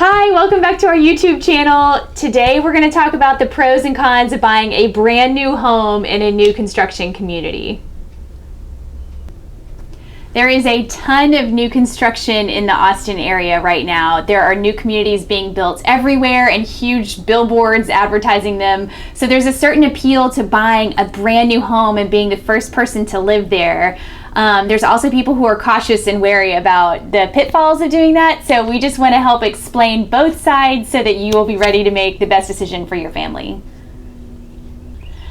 Hi, welcome back to our YouTube channel. Today we're going to talk about the pros and cons of buying a brand new home in a new construction community. There is a ton of new construction in the Austin area right now. There are new communities being built everywhere and huge billboards advertising them. So there's a certain appeal to buying a brand new home and being the first person to live there. There's also people who are cautious and wary about the pitfalls of doing that. So we just want to help explain both sides so that you will be ready to make the best decision for your family.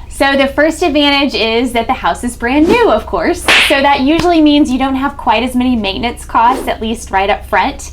So the first advantage is that the house is brand new, of course. So that usually means you don't have quite as many maintenance costs, at least right up front.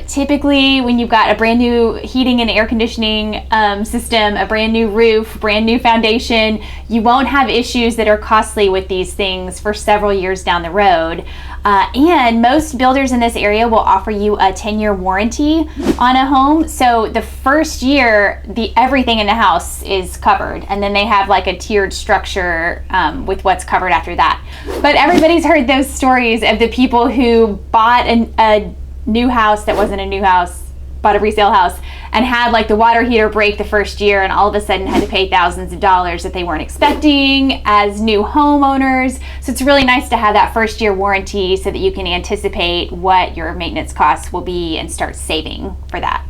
Typically, when you've got a brand new heating and air conditioning system, a brand new roof, brand new foundation, you won't have issues that are costly with these things for several years down the road. And most builders in this area will offer you a 10-year warranty on a home. So the first year, everything in the house is covered. And then they have like a tiered structure with what's covered after that. But everybody's heard those stories of the people who bought a new house that wasn't a new house, bought a resale house, and had like the water heater break the first year and all of a sudden had to pay thousands of dollars that they weren't expecting as new homeowners. So it's really nice to have that first year warranty so that you can anticipate what your maintenance costs will be and start saving for that.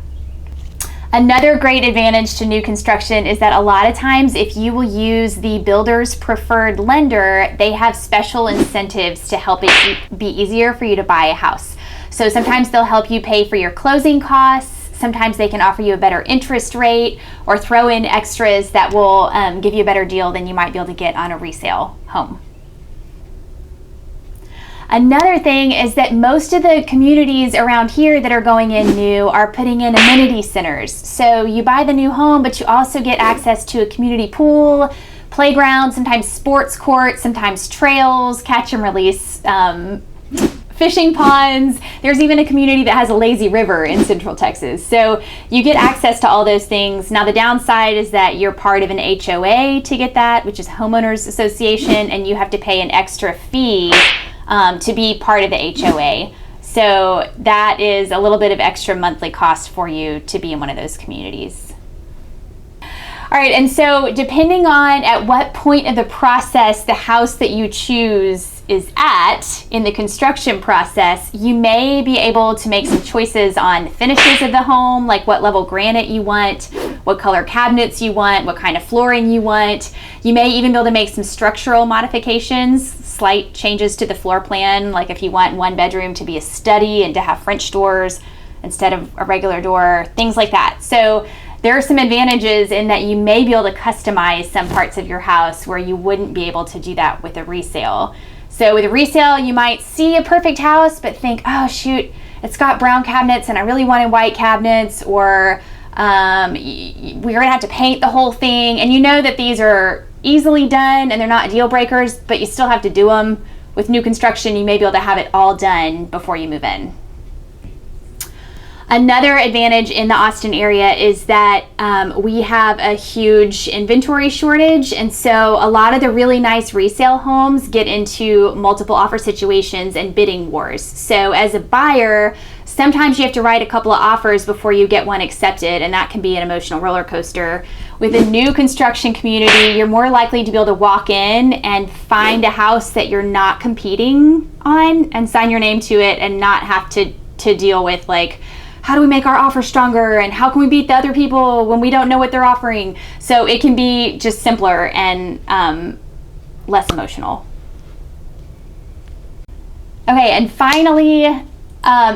Another great advantage to new construction is that a lot of times if you will use the builder's preferred lender, they have special incentives to help it be easier for you to buy a house. So sometimes they'll help you pay for your closing costs. Sometimes they can offer you a better interest rate or throw in extras that will give you a better deal than you might be able to get on a resale home. Another thing is that most of the communities around here that are going in new are putting in amenity centers. So you buy the new home, but you also get access to a community pool, playground, sometimes sports courts, sometimes trails, catch and release, fishing ponds. There's even a community that has a lazy river in Central Texas. So you get access to all those things. Now the downside is that you're part of an HOA to get that, which is Homeowners Association, and you have to pay an extra fee to be part of the HOA. So that is a little bit of extra monthly cost for you to be in one of those communities. All right, and so depending on at what point of the process the house that you choose is at in the construction process, you may be able to make some choices on finishes of the home, like what level granite you want, what color cabinets you want, what kind of flooring you want. You may even be able to make some structural modifications, slight changes to the floor plan, like if you want one bedroom to be a study and to have French doors instead of a regular door, things like that. So there are some advantages in that you may be able to customize some parts of your house where you wouldn't be able to do that with a resale. So with a resale, you might see a perfect house, but think, oh shoot, it's got brown cabinets and I really wanted white cabinets, or we're gonna have to paint the whole thing. And you know that these are easily done and they're not deal breakers, but you still have to do them. With new construction, you may be able to have it all done before you move in. Another advantage in the Austin area is that we have a huge inventory shortage, and so a lot of the really nice resale homes get into multiple offer situations and bidding wars. So as a buyer, sometimes you have to write a couple of offers before you get one accepted, and that can be an emotional roller coaster. With a new construction community, you're more likely to be able to walk in and find a house that you're not competing on and sign your name to it and not have to deal with like, how do we make our offer stronger and how can we beat the other people when we don't know what they're offering? So it can be just simpler and less emotional. Okay, and finally,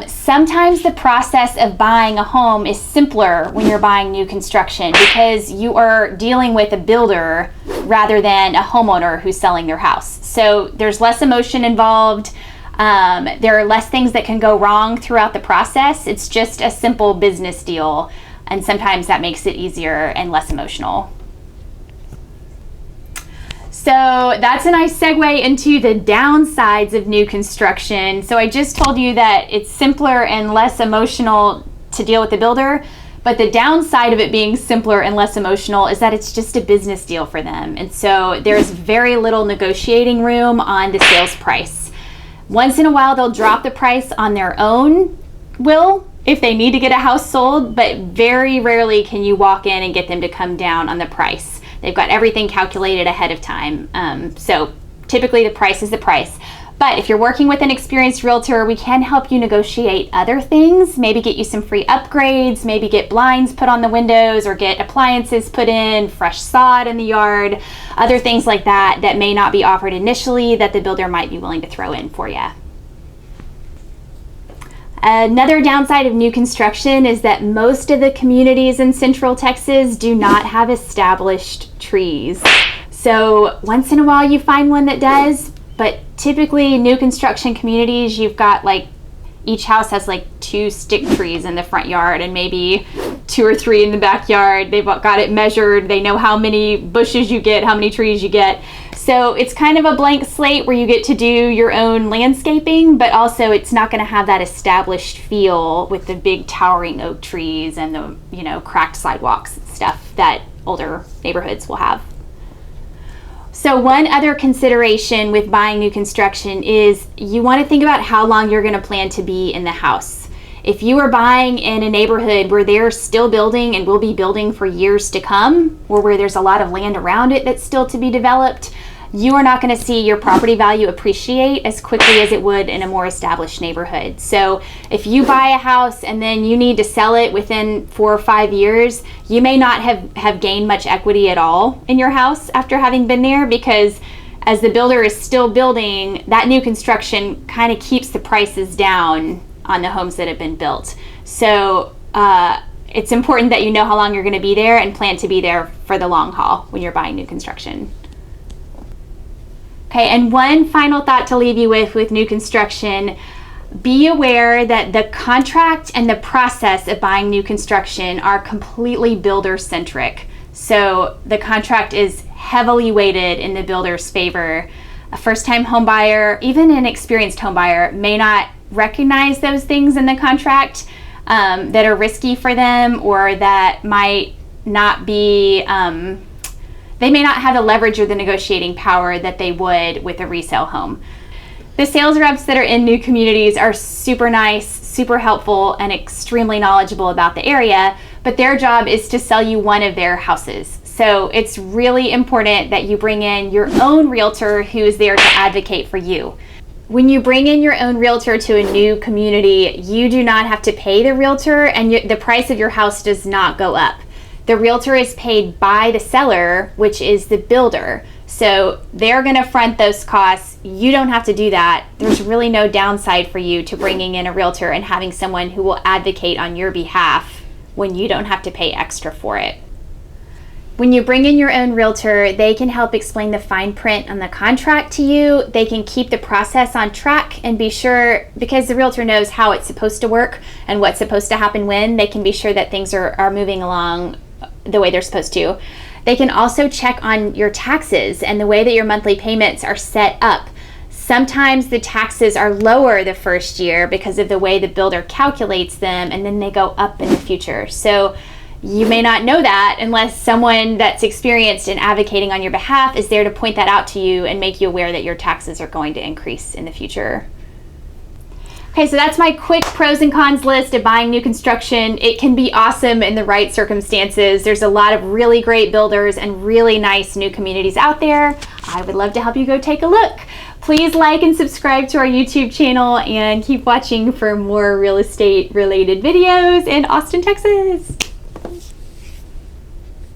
sometimes the process of buying a home is simpler when you're buying new construction because you are dealing with a builder rather than a homeowner who's selling their house. So there's less emotion involved. There are less things that can go wrong throughout the process. It's just a simple business deal, and sometimes that makes it easier and less emotional. So that's a nice segue into the downsides of new construction. So I just told you that it's simpler and less emotional to deal with the builder, but the downside of it being simpler and less emotional is that it's just a business deal for them. And so there's very little negotiating room on the sales price. Once in a while, they'll drop the price on their own will, if they need to get a house sold, but very rarely can you walk in and get them to come down on the price. They've got everything calculated ahead of time. So typically the price is the price. But if you're working with an experienced realtor, we can help you negotiate other things, maybe get you some free upgrades, maybe get blinds put on the windows or get appliances put in, fresh sod in the yard, other things like that that may not be offered initially that the builder might be willing to throw in for you. Another downside of new construction is that most of the communities in Central Texas do not have established trees. So once in a while you find one that does, but typically new construction communities, you've got like, each house has like 2 stick trees in the front yard and maybe 2 or 3 in the backyard. They've got it measured. They know how many bushes you get, how many trees you get. So it's kind of a blank slate where you get to do your own landscaping, but also it's not going to have that established feel with the big towering oak trees and the, you know, cracked sidewalks and stuff that older neighborhoods will have. So one other consideration with buying new construction is you want to think about how long you're going to plan to be in the house. If you are buying in a neighborhood where they're still building and will be building for years to come, or where there's a lot of land around it that's still to be developed, you are not going to see your property value appreciate as quickly as it would in a more established neighborhood. So if you buy a house and then you need to sell it within 4 or 5 years, you may not have gained much equity at all in your house after having been there, because as the builder is still building, that new construction kind of keeps the prices down on the homes that have been built. So it's important that you know how long you're going to be there and plan to be there for the long haul when you're buying new construction. Okay, and one final thought to leave you with new construction: be aware that the contract and the process of buying new construction are completely builder-centric. So the contract is heavily weighted in the builder's favor. A first-time home buyer, even an experienced home buyer, may not recognize those things in the contract that are risky for them, or that might not be they may not have the leverage or the negotiating power that they would with a resale home. The sales reps that are in new communities are super nice, super helpful, and extremely knowledgeable about the area, but their job is to sell you one of their houses. So it's really important that you bring in your own realtor who is there to advocate for you. When you bring in your own realtor to a new community, you do not have to pay the realtor, and the price of your house does not go up. The realtor is paid by the seller, which is the builder. So they're going to front those costs. You don't have to do that. There's really no downside for you to bringing in a realtor and having someone who will advocate on your behalf when you don't have to pay extra for it. When you bring in your own realtor, they can help explain the fine print on the contract to you. They can keep the process on track and be sure, because the realtor knows how it's supposed to work and what's supposed to happen when, they can be sure that things are moving along the way they're supposed to. They can also check on your taxes and the way that your monthly payments are set up. Sometimes the taxes are lower the first year because of the way the builder calculates them, and then they go up in the future. So you may not know that unless someone that's experienced in advocating on your behalf is there to point that out to you and make you aware that your taxes are going to increase in the future. Okay, so that's my quick pros and cons list of buying new construction. It can be awesome in the right circumstances. There's a lot of really great builders and really nice new communities out there. I would love to help you go take a look. Please like and subscribe to our YouTube channel and keep watching for more real estate related videos in Austin, Texas.